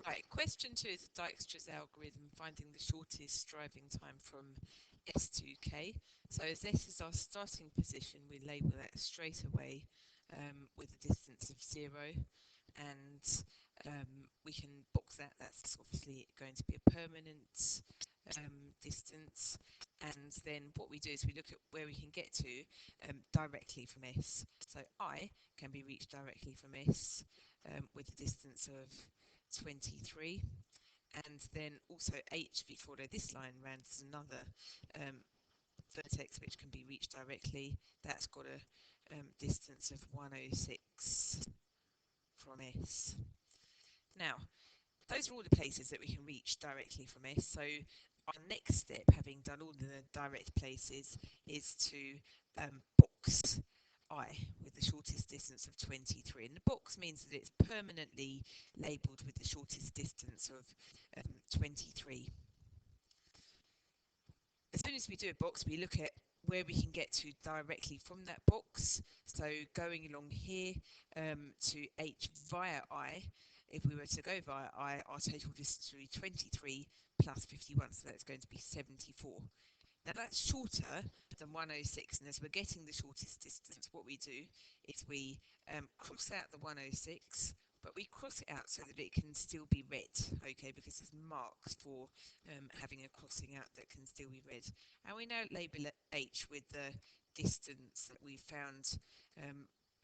Right, question 2 is Dijkstra's algorithm, finding the shortest driving time from S to K. So as this is our starting position, we label that straight away with a distance of 0, and we can box that. That's obviously going to be a permanent distance. And then what we do is we look at where we can get to directly from S. So I can be reached directly from S with a distance of 23, and then also H, if you follow this line round, is another vertex which can be reached directly. That's got a distance of 106 from S. Now, those are all the places that we can reach directly from S. So our next step, having done all the direct places, is to box I with the shortest distance of 23. And the box means that it's permanently labelled with the shortest distance of 23. As soon as we do a box, we look at where we can get to directly from that box. So going along here to H via I, if we were to go via I, our total distance would be 23 plus 51, so that's going to be 74. Now that's shorter than 106, and as we're getting the shortest distance, what we do is we cross out the 106, but we cross it out so that it can still be read, okay, because there's marks for having a crossing out that can still be read. And we now label it H with the distance that we found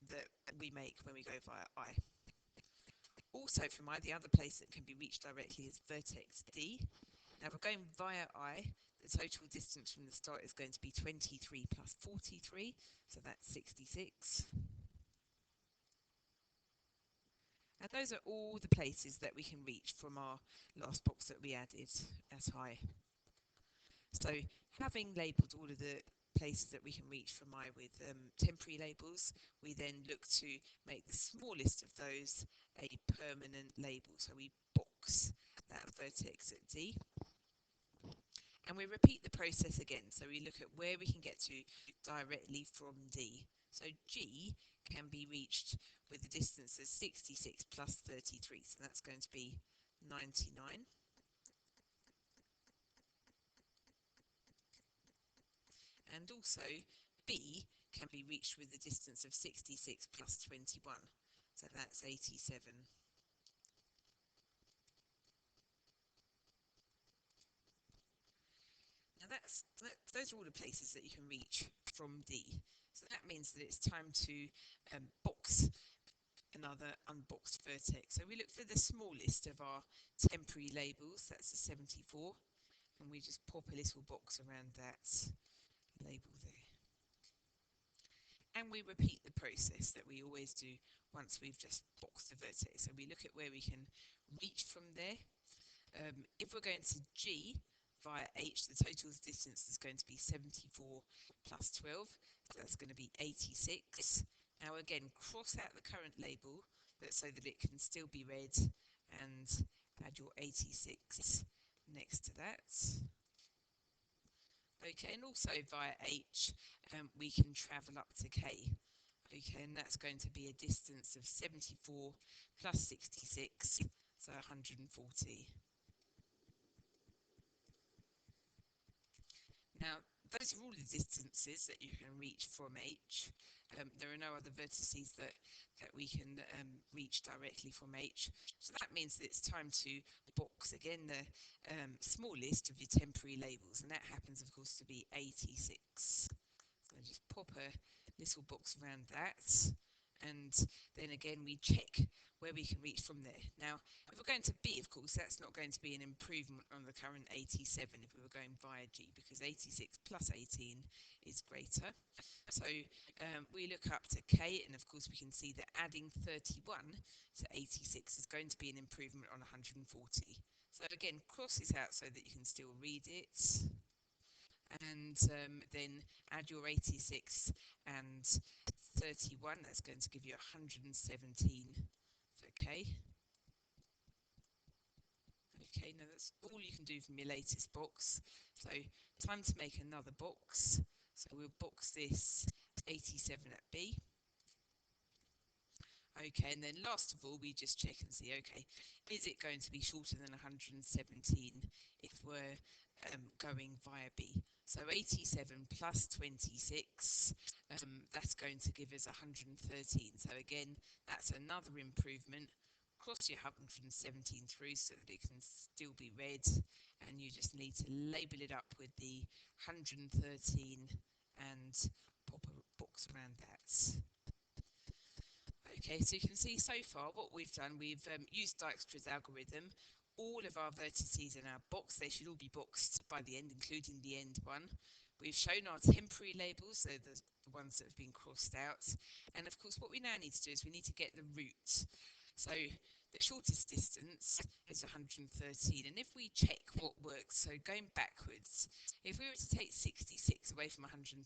that we make when we go via I. Also from I, the other place that can be reached directly is vertex D. Now we're going via I, the total distance from the start is going to be 23 plus 43, so that's 66. And those are all the places that we can reach from our last box that we added at I. So having labelled all of the places that we can reach from I with temporary labels, we then look to make the smallest of those a permanent label. So we box that vertex at D. And we repeat the process again. So we look at where we can get to directly from D. So G can be reached with the distance of 66 plus 33. So that's going to be 99. And also B can be reached with the distance of 66 plus 21. So that's 87. Now those are all the places that you can reach from D. So that means that it's time to box another unboxed vertex. So we look for the smallest of our temporary labels, that's a 74, and we just pop a little box around that label there. And we repeat the process that we always do once we've just boxed the vertex. So we look at where we can reach from there. If we're going to G via H, the total distance is going to be 74 plus 12, so that's going to be 86. Now again, cross out the current label so that it can still be read, and add your 86 next to that. Okay, and also via H, we can travel up to K. Okay, and that's going to be a distance of 74 plus 66, so 140. Now, those are all the distances that you can reach from H. There are no other vertices that we can reach directly from H. So that means that it's time to box again the smallest of your temporary labels, and that happens, of course, to be 86. So just pop a little box around that, and then again we check where we can reach from there. Now, if we're going to B, of course, that's not going to be an improvement on the current 87 if we were going via G, because 86 plus 18 is greater. So we look up to K, and of course we can see that adding 31 to 86 is going to be an improvement on 140. So again, cross this out so that you can still read it. And then add your 86 and 31, that's going to give you 117. Okay. Okay, now that's all you can do from your latest box. So time to make another box. So we'll box this 87 at B. Okay, and then last of all, we just check and see, okay, is it going to be shorter than 117 if we're going via B? So 87 plus 26, that's going to give us 113. So again, that's another improvement. Cross your 117 through so that it can still be read, and you just need to label it up with the 113 and pop a box around that. Okay, so you can see so far what we've done, we've used Dijkstra's algorithm. All of our vertices in our box, they should all be boxed by the end, including the end one. We've shown our temporary labels, so the ones that have been crossed out. And of course, what we now need to do is we need to get the root. So the shortest distance is 113. And if we check what works, so going backwards, if we were to take 66 away from 113,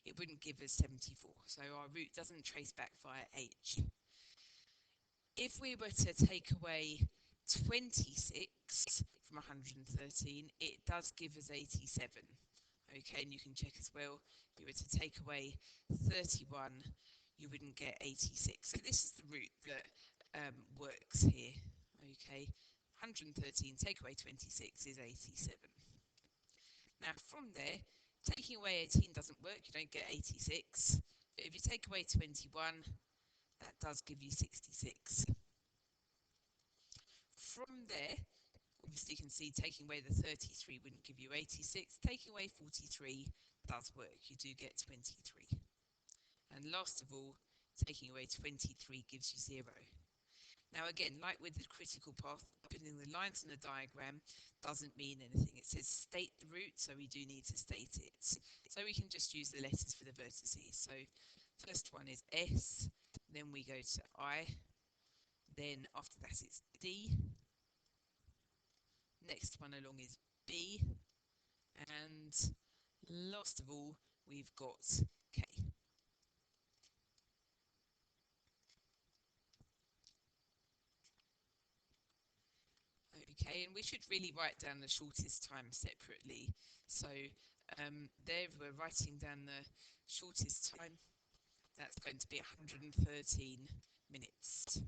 it wouldn't give us 74. So our route doesn't trace back via H. If we were to take away 26 from 113, it does give us 87. Okay, and you can check as well, if you were to take away 31, you wouldn't get 86. So this is the route that works here. Okay, 113 take away 26 is 87. Now from there, taking away 18 doesn't work, you don't get 86. But if you take away 21, that does give you 66. From there, obviously you can see taking away the 33 wouldn't give you 86. Taking away 43 does work, you do get 23. And last of all, taking away 23 gives you 0. Now again, like with the critical path, putting the lines in the diagram doesn't mean anything. It says state the route, so we do need to state it. So we can just use the letters for the vertices. So first one is S, then we go to I, then after that it's D, next one along is B, and last of all we've got K. Okay, and we should really write down the shortest time separately. So there we're writing down the shortest time. That's going to be 113 minutes.